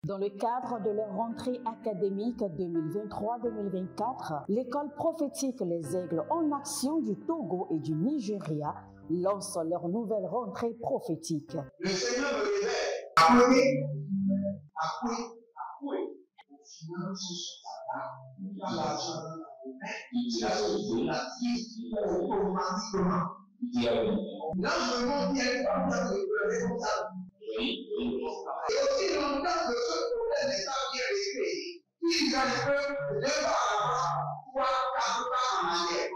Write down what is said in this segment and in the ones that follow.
Dans le cadre de leur rentrée académique 2023-2024, l'école prophétique Les Aigles en Action du Togo et du Nigeria lance leur nouvelle rentrée prophétique. Le Seigneur me révèle. Appelez. Finances il a l'argent dans la automatiquement. Là, je monte bien comme ça, et aussi longtemps que ce problème n'est pas bien réglé, il y a le peuple de par avant, 3, 4 pas en arrière.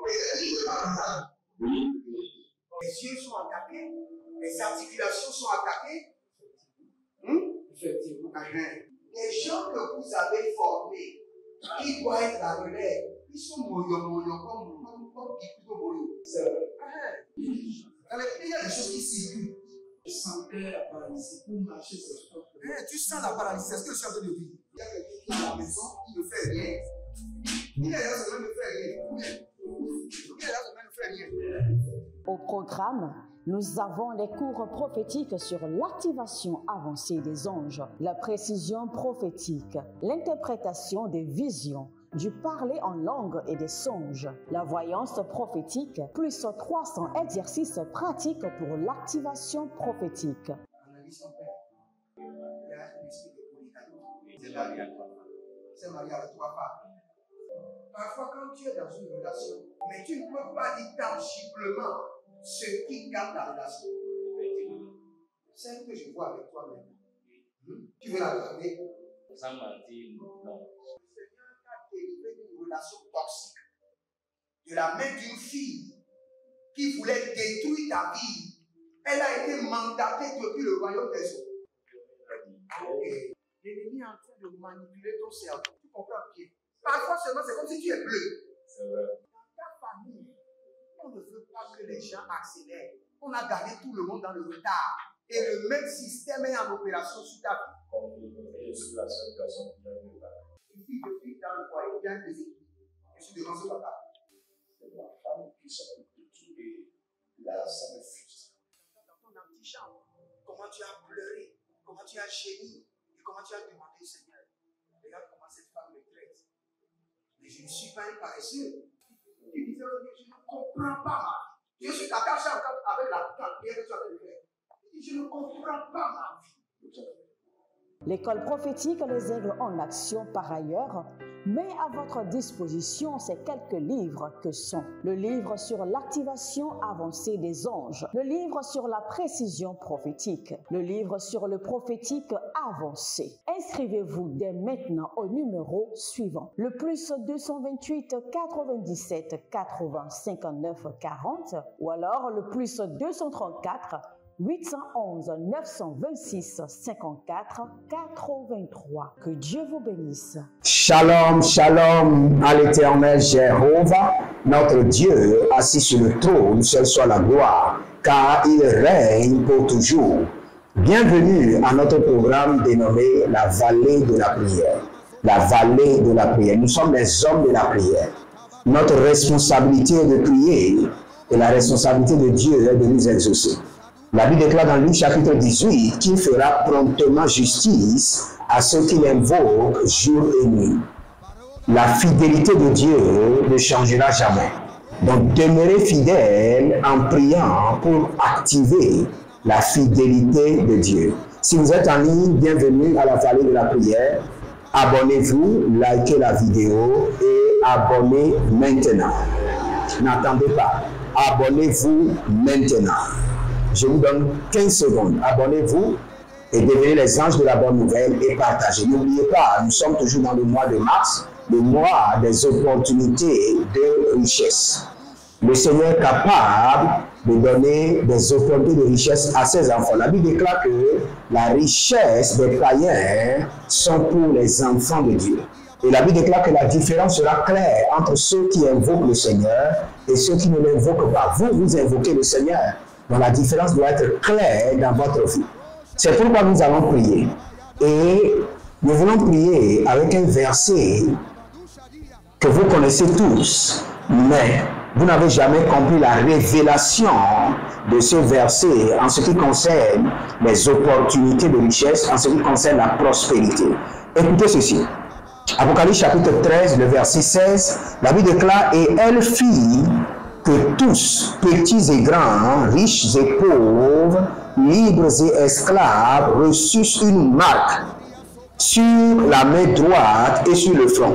Les yeux sont attaqués, les articulations sont attaquées. Effectivement. Les gens que vous avez formés, qui doivent être la relève, ils sont moyons comme plutôt moyons. C'est vrai. Dans les pays, il y a des choses qui circulent. Je sentais la paralysie pour marcher sur ce sport. Tu sens la paralysie, c'est ce que je suis en train de dire. Il y a quelqu'un qui est à la maison, qui ne fait rien. Il est là, ça ne fait rien. Il est là, ça ne fait rien. Au programme, nous avons les cours prophétiques sur l'activation avancée des anges, la précision prophétique, l'interprétation des visions, du parler en langue et des songes, la voyance prophétique, plus 300 exercices pratiques pour l'activation prophétique. Analyse son père. Il y a un esprit de polygamie. C'est marié à 3 femmes. Parfois, quand tu es dans une relation, mais tu ne peux pas dire tangiblement ce qui garde la relation. Celle que je vois avec toi maintenant. Tu veux la regarder? Sans mentir, non. Dérivé d'une relation toxique, de la main d'une fille qui voulait détruire ta vie. Elle a été mandatée depuis le royaume des eaux. L'ennemi est en train de manipuler ton cerveau. Tu comprends bien? Parfois seulement, c'est comme si tu es bleu. C'est vrai. Dans ta famille, on ne veut pas que les gens accélèrent. On a gardé tout le monde dans le retard. Et le même système est en opération sur ta vie. Je suis la seule personne qui a vu ça. Une fille de fille dans le foyer, bien des équipes. Je suis devant ce papa. C'est ma femme qui s'occupe de tout et là, ça me frustre. Dans ton antichambre, comment tu as pleuré, comment tu as gémi et comment tu as demandé au Seigneur. Regarde comment cette femme me traite. Mais je ne suis pas un paresseux. Tu disais, je ne comprends pas ma vie. Je suis attaché avec la prière que tu as fait de faire. Je ne comprends pas ma vie. L'école prophétique Les Aigles en Action, par ailleurs, met à votre disposition ces quelques livres que sont le livre sur l'activation avancée des anges, le livre sur la précision prophétique, le livre sur le prophétique avancé. Inscrivez-vous dès maintenant au numéro suivant, le plus 228 97 80 59 40 ou alors le plus 234 811 926 54 83. Que Dieu vous bénisse. Shalom, shalom à l'Éternel Jéhovah, notre Dieu, assis sur le trône, seul soit la gloire, car il règne pour toujours. Bienvenue à notre programme dénommé la vallée de la prière. La vallée de la prière. Nous sommes les hommes de la prière. Notre responsabilité est de prier et la responsabilité de Dieu est de nous exaucer. La Bible déclare dans Luc chapitre 18 qu'il fera promptement justice à ceux qui l'invoquent jour et nuit. La fidélité de Dieu ne changera jamais. Donc demeurez fidèles en priant pour activer la fidélité de Dieu. Si vous êtes en ligne, bienvenue à la vallée de la prière. Abonnez-vous, likez la vidéo et abonnez maintenant. N'attendez pas. Abonnez-vous maintenant. Je vous donne 15 secondes. Abonnez-vous et devenez les anges de la bonne nouvelle et partagez. N'oubliez pas, nous sommes toujours dans le mois de mars, le mois des opportunités de richesse. Le Seigneur est capable de donner des opportunités de richesse à ses enfants. La Bible déclare que la richesse des païens sont pour les enfants de Dieu. Et la Bible déclare que la différence sera claire entre ceux qui invoquent le Seigneur et ceux qui ne l'invoquent pas. Vous, vous invoquez le Seigneur. Donc la différence doit être claire dans votre vie. C'est pourquoi nous allons prier. Et nous voulons prier avec un verset que vous connaissez tous. Mais vous n'avez jamais compris la révélation de ce verset en ce qui concerne les opportunités de richesse, en ce qui concerne la prospérité. Écoutez ceci. Apocalypse chapitre 13, le verset 16, la Bible déclare « Et elle fit que tous, petits et grands, riches et pauvres, libres et esclaves, reçussent une marque sur la main droite et sur le front. »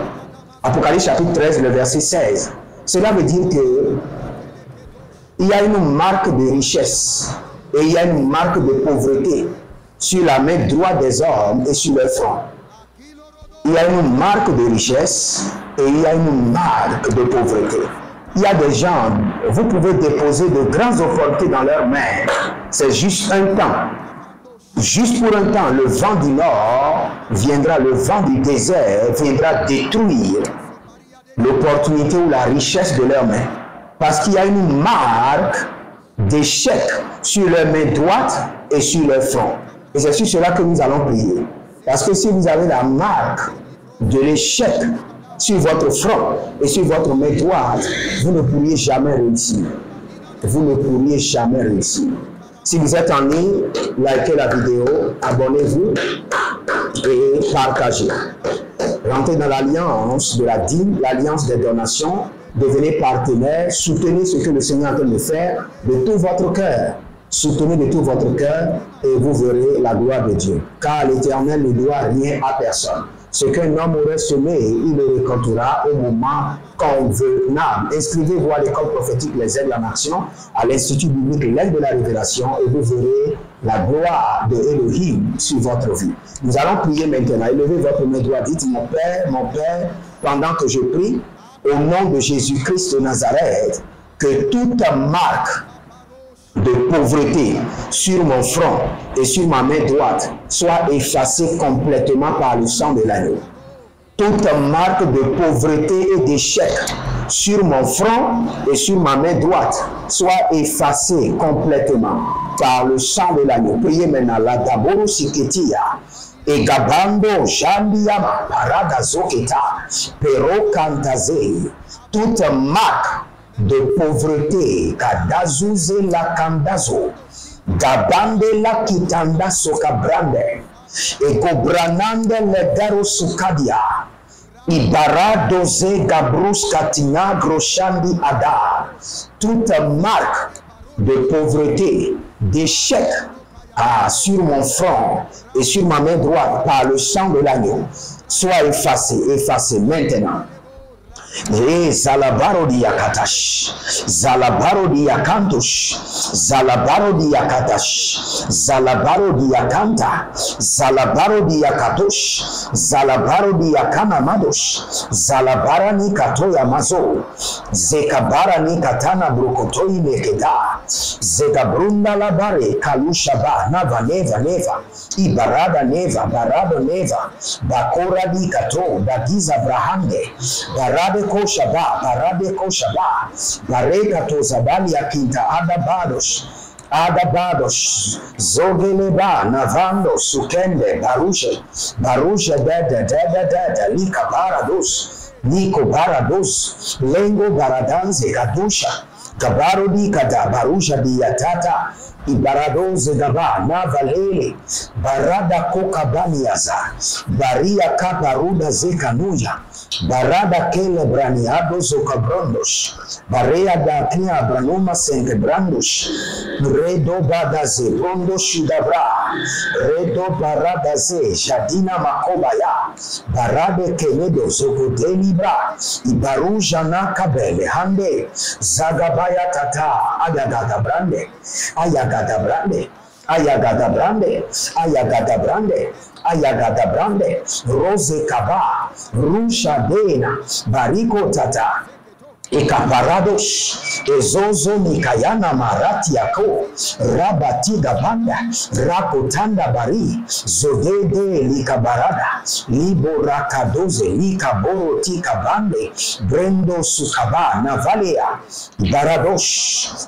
Apocalypse chapitre 13, le verset 16. Cela veut dire que il y a une marque de richesse et il y a une marque de pauvreté sur la main droite des hommes et sur le front. Il y a une marque de richesse et il y a une marque de pauvreté. Il y a des gens, vous pouvez déposer de grandes opportunités dans leurs mains. C'est juste un temps. Juste pour un temps, le vent du nord viendra, le vent du désert viendra détruire l'opportunité ou la richesse de leurs mains. Parce qu'il y a une marque d'échec sur leur main droite et sur leur front. Et c'est sur cela que nous allons prier. Parce que si vous avez la marque de l'échec sur votre front et sur votre main droite, vous ne pourriez jamais réussir. Vous ne pourriez jamais réussir. Si vous êtes en ligne, likez la vidéo, abonnez-vous et partagez. Rentrez dans l'alliance de la dîme, l'alliance des donations, devenez partenaire, soutenez ce que le Seigneur est en train de faire de tout votre cœur. Soutenez de tout votre cœur et vous verrez la gloire de Dieu. Car l'Éternel ne doit rien à personne. Ce qu'un homme aurait semé, il le récoltera au moment convenable. Inscrivez-vous à l'école prophétique Les Aigles en Action, à l'Institut biblique L'Aigle de la Révélation, et vous verrez la gloire de Elohim sur votre vie. Nous allons prier maintenant. Élevez votre main droite. Dites, mon Père, pendant que je prie, au nom de Jésus-Christ de Nazareth, que toute marque de pauvreté sur mon front et sur ma main droite soit effacée complètement par le sang de l'agneau. Toute marque de pauvreté et d'échec sur mon front et sur ma main droite soit effacée complètement par le sang de l'agneau. Priez maintenant. La Daboro Siketia et Gabando Jambiama Parada Zoketa Pero Kantaze. Toute marque de pauvreté, Kadazuze la Kandazo, Gabande la Kitanda Sokabrande, et Gobranande le Garo Sukadia, Ibara Doze Gabrus Katina Groshandi Ada. Toute marque de pauvreté, d'échec sur mon front et sur ma main droite par le sang de l'agneau soit effacée maintenant. Zalabaro di yakatash, Zalabaro di yakantush, Zalabaro di yakatash, Zalabaro di yakanta, Zalabaro di yakatush, Zalabaro di yakanamadosh, Zalabara ni katoya mazo, Zekabara ni katana brokotoi nekeda, Zegabrunda labare kalushaba nava neva, Ibarada neva, barado neva, Bakora di kato, Dagiza brahande, Barade Koshaba, Barade Koshaba, Bareka Tozabali Akinta, Adabados, Zogeleba, Navando, Sukende, Barusha, Dada, Lika Barados, Nico Barados, Lengo Baradanze, Kadusha, Gabarodi Kada, Barusha Diatata, Ibaradoze Gaba, Navalele, Barada Kokabaniaza, Baria Kaparuda Zekanuya, Barada Kele Braniado Zokabrondos, Barea da Kia Branoma Senkebrandos, Redo Badaze, Rondo Shudabra, Redo Baradaze, Jadina Makobaya, Barade Kenedo Zokodeli Bra, Ibaruja Nakabele Hande, Zagabaya Tata, Ayagada Brande, Ayagada Brande, Ayagada Brande, Rose Kaba, Rusha Dena, Bariko Tata, Ekaparadosh, Ezozo Nikayana Marati Yako, Rabati Gabanda, Rakotanda Bari, Zodede Likabarada, Libo Rakadoze, Likaboro Tikabande, Brendo Sukaba, Navalea,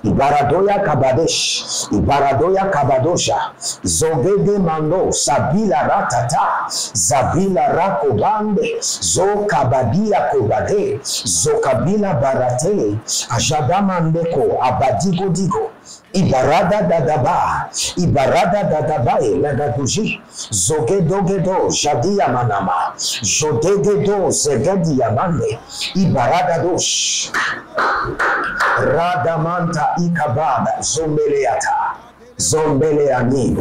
Ibaradoya Kabadosha, Zogede Mando, Sabila Ratata, Zabila Rakobande, Zokabadia Kobade, Zokabila Bari, barate, ajadamandeko, abadigo digo, ibarada dadaba, lagaduji, zogedogedo, jadia manama, jodegedo, zegedia mande, ibarada dosh, radamanta ikabada, zombeleata, zombeleani,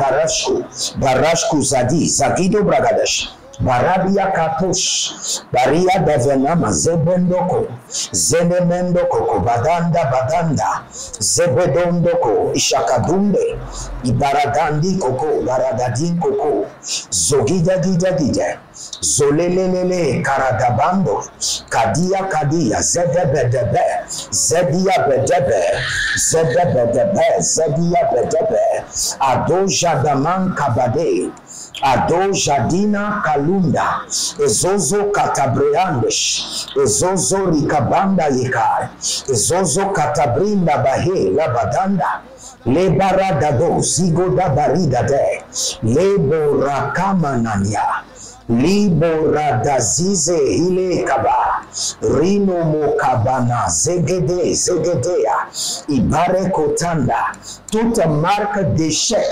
barashku zadi, zagido bragadesh, Barabia Katush, Baria Davenama, Zebendoko, Zenemendoko, Badanda, Zebedondoko, Ishakadumbe, Ibaradandi Koko, Baradadin Koko, Zogida Gida, Zolelele, Karadabando, Kadia, Zedebedebe, Zedia Bedebe, Ado Jadaman Kabade, Ado Jadina Kalunda, Ezozo Katabreandesh, Ezozo Rikabanda Yekai, Ezozo Katabrinda Bahe, Labadanda, Le Baradado, Zigoda Baridade, Le Borakamanania, Libo Radazize Ile Kaba, Rino Mokabana, Zegedea, Ibare Kotanda, toute marque d'échec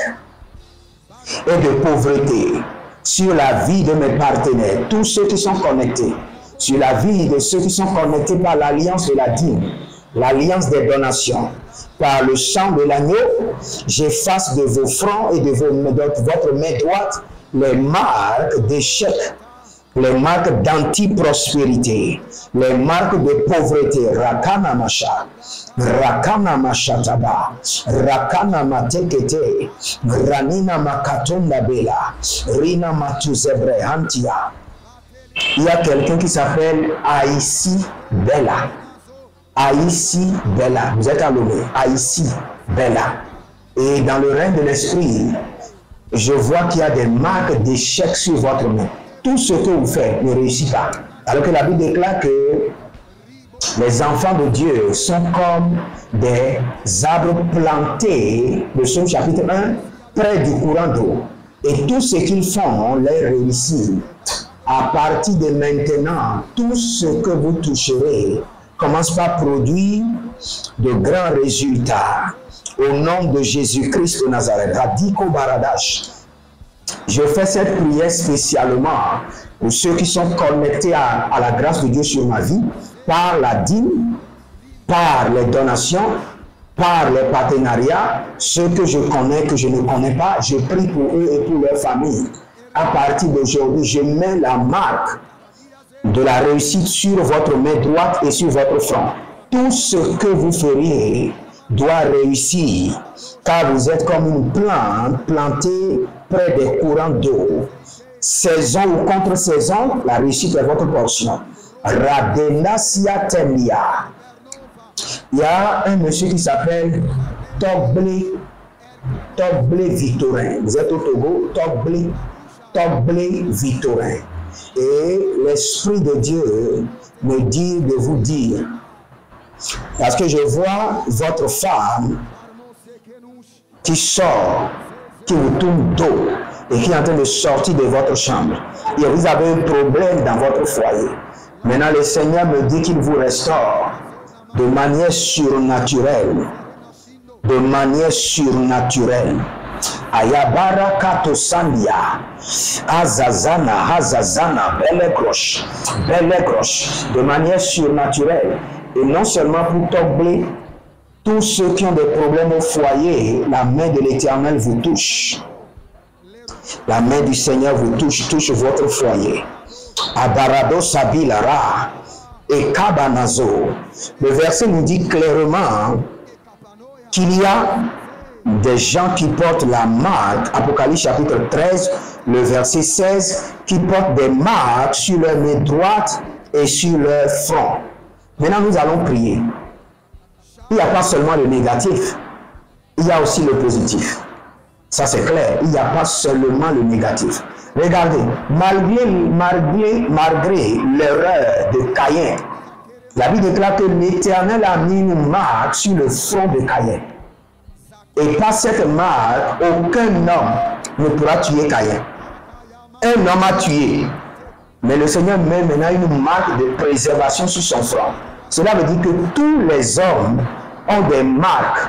et de pauvreté sur la vie de mes partenaires, tous ceux qui sont connectés, sur la vie de ceux qui sont connectés par l'alliance de la dîme, l'alliance des donations, par le sang de l'agneau, j'efface de vos fronts et de votre main droite les marques d'échec, les marques d'anti-prospérité, les marques de pauvreté, Rakana Masha, Rakana Mashataba, Rakana Matekete, Ranina Makatonda Bela, Rina Matuzebre Hantia. Il y a quelqu'un qui s'appelle Aïssi Bella. Aïssi Bella, vous êtes à Lomé, Aïssi Bella. Et dans le règne de l'esprit, je vois qu'il y a des marques d'échec sur votre main. Tout ce que vous faites ne réussit pas. Alors que la Bible déclare que les enfants de Dieu sont comme des arbres plantés, le Psaume chapitre 1, près du courant d'eau. Et tout ce qu'ils font les réussit. À partir de maintenant, tout ce que vous toucherez commence par produire de grands résultats. Au nom de Jésus-Christ de Nazareth, Radiko Baradash, je fais cette prière spécialement pour ceux qui sont connectés à la grâce de Dieu sur ma vie, par la dîme, par les donations, par les partenariats, ceux que je connais, que je ne connais pas, je prie pour eux et pour leur famille. À partir d'aujourd'hui, je mets la marque de la réussite sur votre main droite et sur votre front. Tout ce que vous feriez doit réussir, car vous êtes comme une plante plantée près des courants d'eau. Saison ou contre-saison, la réussite est votre portion. Radenasia Temia. Il y a un monsieur qui s'appelle Togblé Victorin. Vous êtes au Togo, Togblé Victorin. Et l'Esprit de Dieu me dit de vous dire, parce que je vois votre femme qui sort, qui vous tourne dos et qui est en train de sortir de votre chambre. Et vous avez un problème dans votre foyer. Maintenant, le Seigneur me dit qu'il vous restaure de manière surnaturelle. De manière surnaturelle. Ayabara Kato Sandia, Hazazana, belle groche, de manière surnaturelle. Et non seulement pour Togblé, tous ceux qui ont des problèmes au foyer, la main de l'Éternel vous touche. La main du Seigneur vous touche votre foyer. Abarado Sabilara et Kabanazo. Le verset nous dit clairement qu'il y a des gens qui portent la marque, Apocalypse chapitre 13, le verset 16, qui portent des marques sur leur main droite et sur leur front. Maintenant, nous allons prier. Il n'y a pas seulement le négatif, il y a aussi le positif. Ça, c'est clair. Il n'y a pas seulement le négatif. Regardez, malgré l'erreur de Caïn, la Bible déclare que l'Éternel a mis une marque sur le front de Caïn. Et par cette marque, aucun homme ne pourra tuer Caïn. Un homme a tué, mais le Seigneur met maintenant une marque de préservation sur son front. Cela veut dire que tous les hommes ont des marques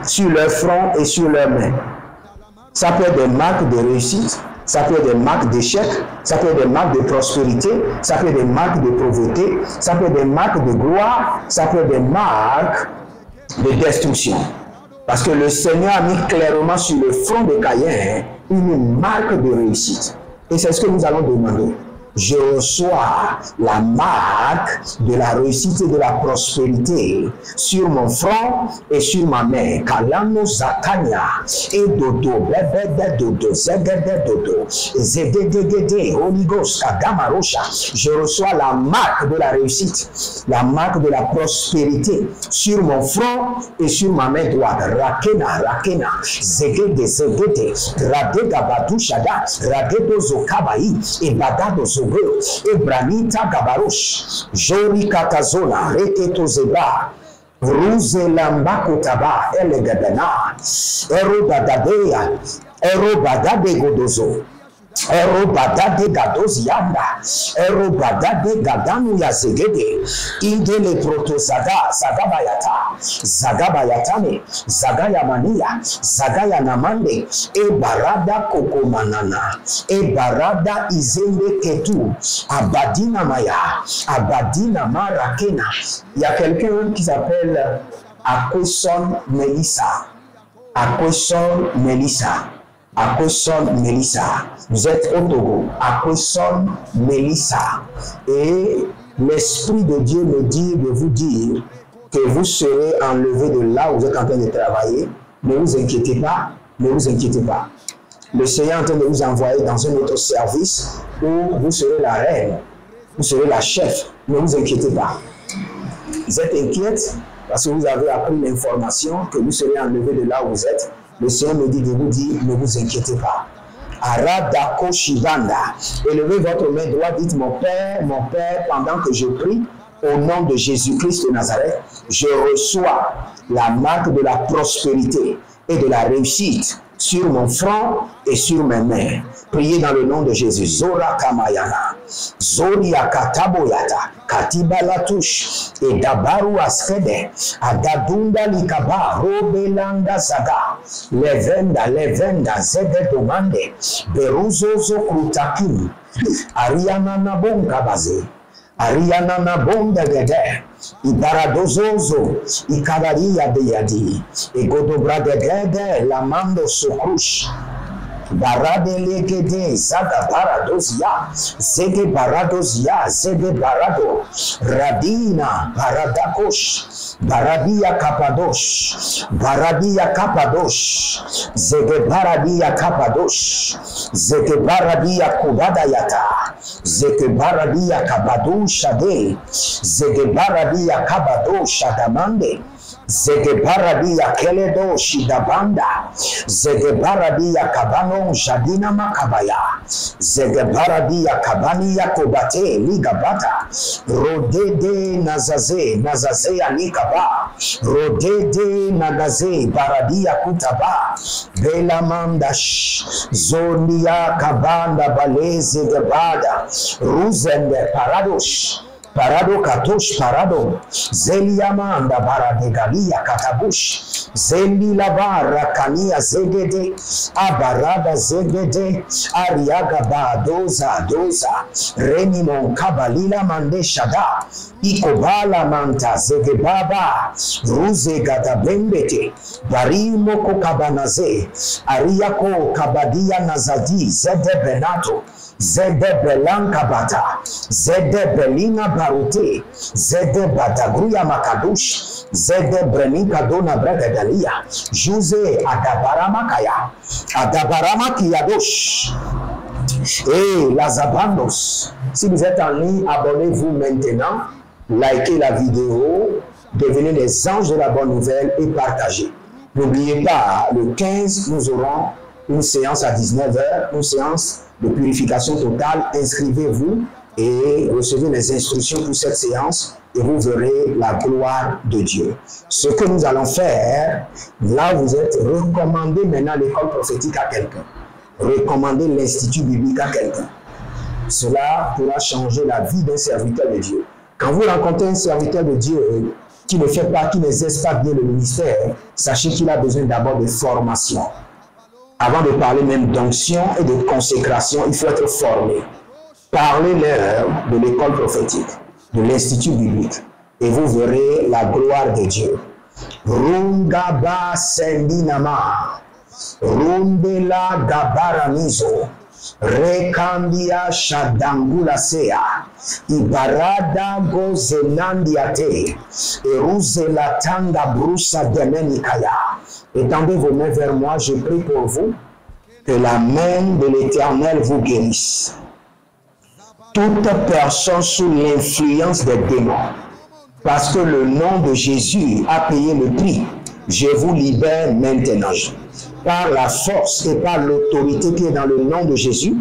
sur leur front et sur leurs mains. Ça peut être des marques de réussite, ça peut être des marques d'échec, ça peut être des marques de prospérité, ça peut être des marques de pauvreté, ça peut être des marques de gloire, ça peut être des marques de destruction. Parce que le Seigneur a mis clairement sur le front de Caïn une marque de réussite. Et c'est ce que nous allons demander. Je reçois la marque de la réussite et de la prospérité sur mon front et sur ma main. Kalano Zakanya et Dodo, Bebe Dodo, Zegede Dodo, Zegede, Holy Ghost, Kadamarosha. Je reçois la marque de la réussite, la marque de la prospérité sur mon front et sur ma main droite. Rakena, Zegede, Radega Badushada, Radedo Zokabai et Badado Zokabai. Ebranita Gabarush, Jori Katazona, Reketo Zebra, Ruze Lambakotaba, Elegadana, Erobadadea, Erobadade Godozo, Erobadade Gadozianda, Erobadade Gadanu Yazegede, Indele Protozada, Zagabayata, Zagabayatane, Zagayamania, Zagayanamande, Ebarada Kokomanana, Ebarada Izende Ketu, Abadina Maya, Abadina Marakena. Il y a quelqu'un qui s'appelle Akoson Melissa. Akoson Melissa. Akoson Melissa. Vous êtes au Togo. Akoson Melissa. Et l'Esprit de Dieu me dit de vous dire que vous serez enlevé de là où vous êtes en train de travailler. Ne vous inquiétez pas. Ne vous inquiétez pas. Le Seigneur est en train de vous envoyer dans un autre service où vous serez la reine. Vous serez la chef. Ne vous inquiétez pas. Vous êtes inquiète parce que vous avez appris l'information que vous serez enlevé de là où vous êtes. Le Seigneur me dit de vous dire, ne vous inquiétez pas. Aradako Shivanda. Élevez votre main droite, dites mon Père, pendant que je prie, au nom de Jésus-Christ de Nazareth, je reçois la marque de la prospérité et de la réussite sur mon front et sur mes mains. Priez dans le nom de Jésus. Zora Kamayana, Zoria Kataboyata, Katiba Latouche, et Dabaru Askede, Adadunda Likaba, Robelanda Zaga, Levenda, Zede Domande, Beruzozo Krutakin, Ariana Nabon Kabaze, Ariana Nabon Degede, Ibaradozozo, Ikadaria Deyadi, Egodobra Degede, Lamando Sokrush, Barade Legede, Zaga Baradozia, Zege Baradozia, Zege Barado, Radina, Baradakosh, Baradia Kapadosh, Baradia Kapadosh, Zege Baradia Kapadosh, Zege Baradia Kubadayata, Zege Baradia Kabadu Shade, Zege Baradia Kabado Shadamande, Zege Baradia Keledo Shidabanda, Zege Baradia Kabano Jadina Makabaya, Zege Baradia Kabania Kobate Ligabata, Rodede Nazaze Anikaba, Rodede Nagaze Baradia Kutaba, Bela Mandash, Zonia Kabanda Baleze Gebada, Ruzende Paradosh, Parado Katosh Parado, Zeliamanda Baradegalia Katabush, Zeli Labara Kania Zegede, Abarada Zegede, Ariagaba Doza, Renimon Kabalila Mande Shada, Ikobala Manta Zegebaba, Ruze Gadabembete, Barimo Kokabanaze, Ariako Kabadia Nazadi, Zede Benato, Zede Belanka Bata, Zede Belina Barute, Zede Batagruya Makadush, Zede Brenika Dona Bregalia, Jose Adabaramakaya, Adabaramakiadosh, et Lazabandos. Si vous êtes en ligne, abonnez-vous maintenant, likez la vidéo, devenez les anges de la bonne nouvelle et partagez. N'oubliez pas, le 15, nous aurons une séance à 19h, une séance de purification totale. Inscrivez-vous et recevez les instructions pour cette séance et vous verrez la gloire de Dieu. Ce que nous allons faire, là vous êtes recommandé maintenant l'école prophétique à quelqu'un. Recommandez l'institut biblique à quelqu'un. Cela pourra changer la vie d'un serviteur de Dieu. Quand vous rencontrez un serviteur de Dieu qui ne fait pas, qui n'exerce pas bien le ministère, sachez qu'il a besoin d'abord de formation. Avant de parler même d'onction et de consécration, il faut être formé. Parlez-leur de l'école prophétique, de l'institut biblique, et vous verrez la gloire de Dieu. Rungaba sendinama, rundela gabaramizo, rekandia shadangula sea, ibarada gozenandiate, eruzela tanga brusa demenikaya. Étendez vos mains vers moi, je prie pour vous, que la main de l'Éternel vous guérisse. Toute personne sous l'influence des démons, parce que le nom de Jésus a payé le prix, je vous libère maintenant. Par la force et par l'autorité qui est dans le nom de Jésus,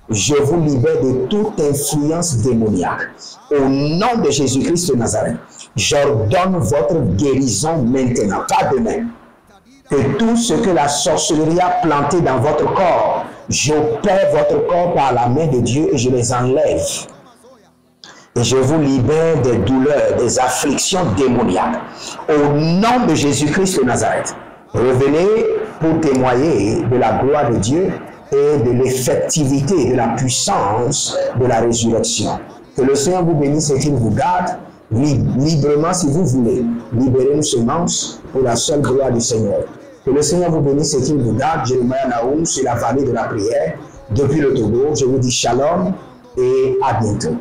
je vous libère de toute influence démoniaque. Au nom de Jésus-Christ de Nazareth, j'ordonne votre guérison maintenant, pas demain. Que tout ce que la sorcellerie a planté dans votre corps, j'opère votre corps par la main de Dieu et je les enlève. Et je vous libère des douleurs, des afflictions démoniaques. Au nom de Jésus-Christ de Nazareth, revenez pour témoigner de la gloire de Dieu et de l'effectivité, de la puissance de la résurrection. Que le Seigneur vous bénisse et qu'il vous garde librement si vous voulez. Libérez nos semences pour la seule gloire du Seigneur. Que le Seigneur vous bénisse et qu'il vous garde. Jérémie Naoum sur la vallée de la prière. Depuis le Togo, je vous dis shalom et à bientôt.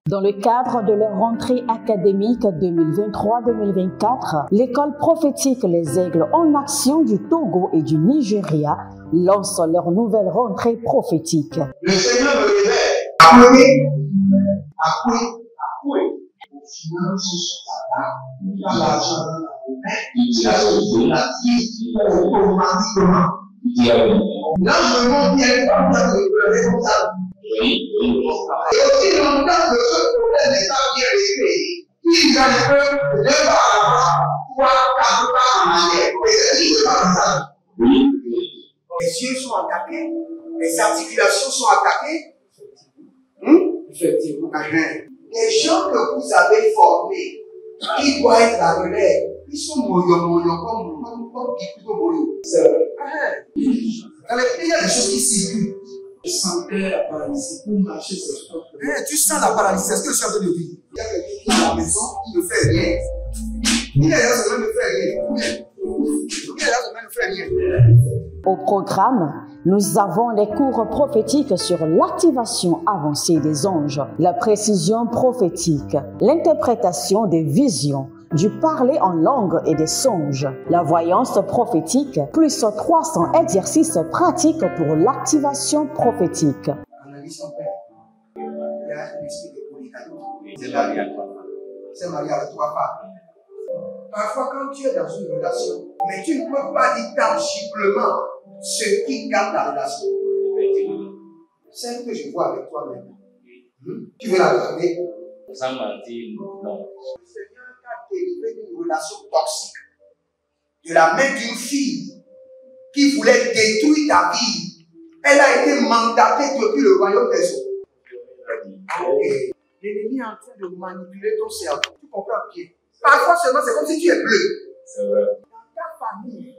Dans le cadre de leur rentrée académique 2023-2024, l'école prophétique Les Aigles en Action du Togo et du Nigeria lance leur nouvelle rentrée prophétique. Le Seigneur me révèle. Appuyez. Finance dans l'argent dans la main, il a sauvé la vie automatiquement. Là, je monte bien comme ça, le responsable. Et aussi longtemps que ce problème n'est pas bien réglé, il y a des peuples de par là-bas, 3, 4 pas en arrière. Et c'est ce qui se passe. Les yeux sont attaqués, les articulations sont attaquées. Effectivement. Les gens que vous avez formés, qui doivent être la relève, ils sont moyons comme plutôt moyons. C'est vrai. Dans les pays, il y a des choses qui circulent. Je sentais la paralysie pour marcher sur le sport. Tu sens la paralysie, c'est ce que je suis en train de dire. Il y a quelqu'un qui est à la maison, qui ne fait rien. Il y a des gens qui ne fait rien. Au programme, nous avons les cours prophétiques sur l'activation avancée des anges, la précision prophétique, l'interprétation des visions, du parler en langue et des songes, la voyance prophétique, plus 300 exercices pratiques pour l'activation prophétique. Analyse son père. Il y a un esprit de polygamie. C'est marié à trois femmes. C'est marié à trois femmes. Parfois, quand tu es dans une relation, mais tu ne peux pas dire tangiblement ce qui garde la relation. Celle que je vois avec toi maintenant. Tu veux la regarder? Sans mentir, non. Le Seigneur t'a délivré d'une relation toxique. De la main d'une fille qui voulait détruire ta vie. Elle a été mandatée depuis le royaume des eaux. L'ennemi est en train de manipuler ton cerveau. Tu comprends bien? Parfois seulement, c'est comme si tu es bleu. C'est vrai. Dans ta famille,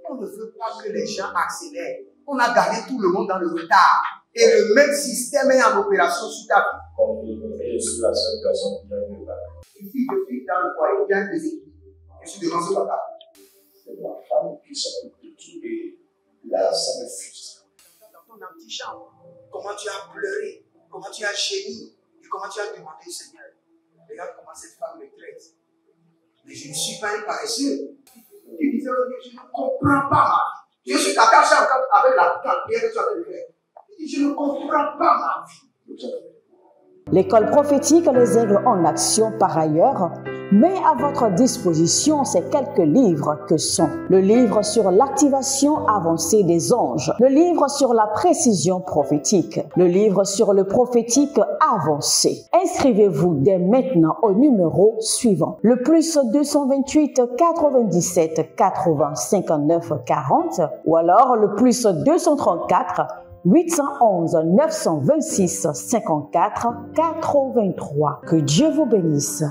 on ne veut pas que les gens accélèrent. On a gardé tout le monde dans le retard. Et le même système est en opération sur ta vie. Comme il me fait, je suis la seule personne qui a vu ça. Une fille de fille dans le foyer, bien déséquilibré. Je suis devant ce papa. C'est ma femme qui s'occupe de tout et là, ça me frustre. Dans ton antichambre, comment tu as pleuré, comment tu as gémi et comment tu as demandé, Seigneur, regarde comment cette femme me traite. Mais je ne suis pas un paresseux. Tu disais, je ne comprends pas ma vie. Je suis attaché encore avec la prière que tu as fait faire. Je ne comprends pas ma vie. L'école prophétique Les Aigles en Action, par ailleurs, met à votre disposition ces quelques livres que sont le livre sur l'activation avancée des anges, le livre sur la précision prophétique, le livre sur le prophétique avancé. Inscrivez-vous dès maintenant au numéro suivant, le plus 228 97 80 59 40 ou alors le plus 234 811 926 54 83. Que Dieu vous bénisse.